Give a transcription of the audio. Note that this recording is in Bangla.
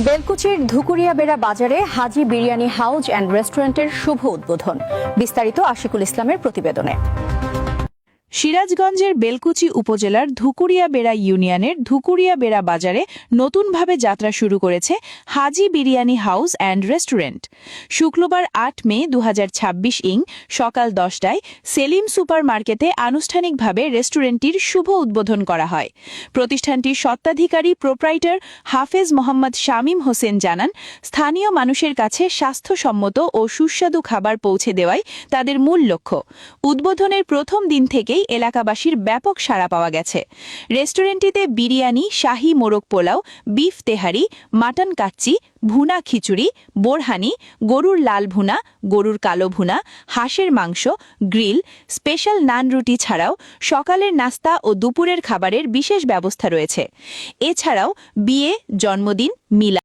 বেলকুচির ধুকুরিয়া বেড়া বাজারে হাজি বিরিয়ানি হাউস অ্যান্ড রেস্টুরেন্টের শুভ উদ্বোধন। বিস্তারিত আশিকুল ইসলামের প্রতিবেদনে। সিরাজগঞ্জের বেলকুচি উপজেলার ধুকুরিয়া বেড়া ইউনিয়নের ধুকুরিয়া বেড়া বাজারে নতুনভাবে যাত্রা শুরু করেছে হাজি বিরিয়ানি হাউস অ্যান্ড রেস্টুরেন্ট। শুক্রবার ৮ মে ২০২৬ সকাল ১০টায় সেলিম সুপার মার্কেটে আনুষ্ঠানিকভাবে রেস্টুরেন্টটির শুভ উদ্বোধন করা হয়। প্রতিষ্ঠানটির স্বত্বাধিকারী প্রোপ্রাইটার হাফেজ মোহাম্মদ শামীম হোসেন জানান, স্থানীয় মানুষের কাছে স্বাস্থ্যসম্মত ও সুস্বাদু খাবার পৌঁছে দেওয়াই তাদের মূল লক্ষ্য। উদ্বোধনের প্রথম দিন থেকেই এলাকাবাসীর ব্যাপক সাড়া পাওয়া গেছে। রেস্টুরেন্টটিতে বিরিয়ানি, শাহী মোরগ পোলাও, বিফ তেহারি, মাটন কাচ্চি, ভুনা খিচুড়ি, বোরহানি, গরুর লাল ভুনা, গরুর কালো ভুনা, হাঁসের মাংস, গ্রিল, স্পেশাল নান রুটি ছাড়াও সকালের নাস্তা ও দুপুরের খাবারের বিশেষ ব্যবস্থা রয়েছে। এছাড়াও বিয়ে, জন্মদিন, মিলাদ,